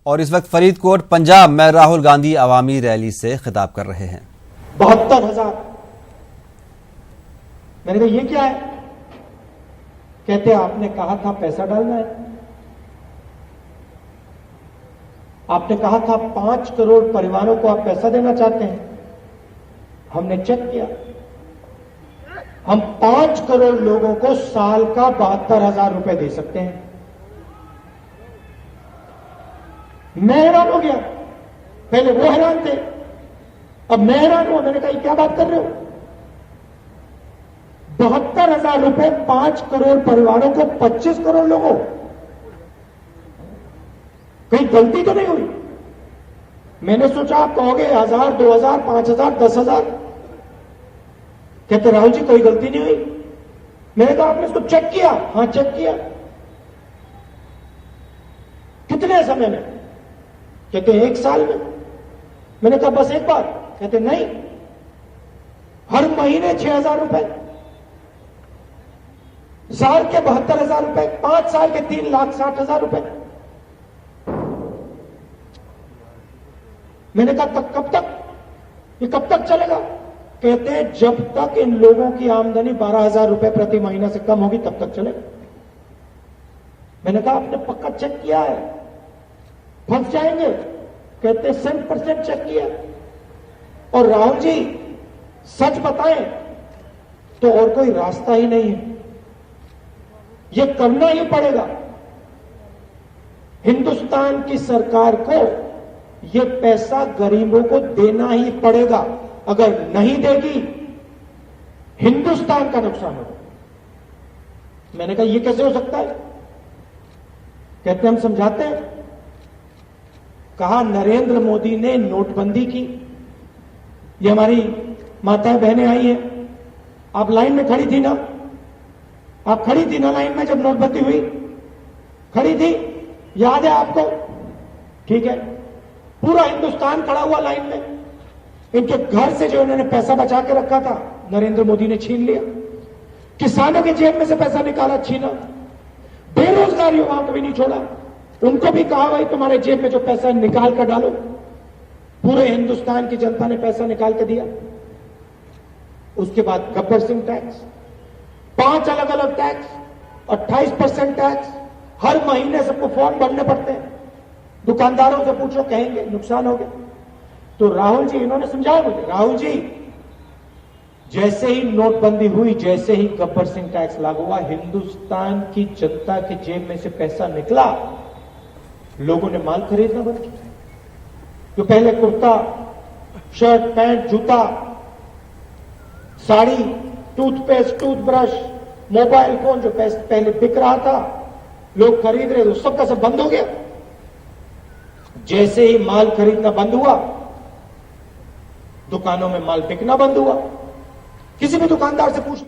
और इस वक्त फरीदकोट पंजाब में राहुल गांधी अवामी रैली से खिताब कर रहे हैं। 72,000। मैंने कहा ये क्या है? कहते आपने कहा था पैसा डालना है, आपने कहा था 5 करोड़ परिवारों को आप पैसा देना चाहते हैं। हमने चेक किया, हम 5 करोड़ लोगों को साल का 72,000 रुपए दे सकते हैं। मैं हैरान हो गया, पहले वो हैरान थे, अब मैं हैरान हुआ। मैंने कहा क्या बात कर रहे हो? 72,000 रुपए 5 करोड़ परिवारों को, 25 करोड़ लोगों, कहीं गलती तो नहीं हुई? मैंने सोचा आप कहोगे 1,000, 2,000, 5,000, 10,000। कहते राहुल जी कोई गलती नहीं हुई। मैंने कहा आपने इसको चेक किया? हां चेक किया। कितने समय में? कहते 1 साल में। मैंने कहा बस एक बार? कहते नहीं, हर महीने 6,000 रुपए, साल के 72,000 रुपए, 5 साल के 3,60,000 रुपए। मैंने कहा तक कब तक? ये कब तक चलेगा? कहते हैं जब तक इन लोगों की आमदनी 12,000 रुपए प्रति महीना से कम होगी तब तक चलेगा। मैंने कहा आपने पक्का चेक किया है? फंस जाएंगे। कहते 100% चेक किया। और राहुल जी सच बताएं तो और कोई रास्ता ही नहीं है, ये करना ही पड़ेगा। हिंदुस्तान की सरकार को ये पैसा गरीबों को देना ही पड़ेगा। अगर नहीं देगी हिंदुस्तान का नुकसान होगा। मैंने कहा ये कैसे हो सकता है? कहते हम समझाते हैं। कहा नरेंद्र मोदी ने नोटबंदी की, ये हमारी माताएं बहनें आई हैं, आप लाइन में खड़ी थी ना? आप खड़ी थी ना लाइन में जब नोटबंदी हुई? खड़ी थी, याद है आपको? ठीक है, पूरा हिंदुस्तान खड़ा हुआ लाइन में। इनके घर से जो इन्होंने पैसा बचा के रखा था नरेंद्र मोदी ने छीन लिया। किसानों के जेब में से पैसा निकाला, छीना। बेरोजगार युवाओं को भी नहीं छोड़ा, उनको भी कहा भाई तुम्हारे जेब में जो पैसा है निकाल कर डालो। पूरे हिंदुस्तान की जनता ने पैसा निकाल के दिया। उसके बाद गब्बर सिंह टैक्स, 5 अलग अलग टैक्स, 28% टैक्स, हर महीने सबको फॉर्म भरने पड़ते हैं। दुकानदारों से पूछो, कहेंगे नुकसान हो गया। तो राहुल जी, इन्होंने समझाया मुझे, राहुल जी जैसे ही नोटबंदी हुई, जैसे ही गब्बर सिंह टैक्स लागू हुआ, हिंदुस्तान की जनता की जेब में से पैसा निकला, लोगों ने माल खरीदना बंद किया। जो पहले कुर्ता, शर्ट, पैंट, जूता, sari, toothpaste, toothbrush, mobile phone जो पहले बिक रहा था, लोग खरीद रहे थे, सब का सब बंद हो गया। जैसे ही माल खरीदना बंद हुआ, दुकानों में माल बिकना बंद हुआ। किसी भी दुकानदार से पूछ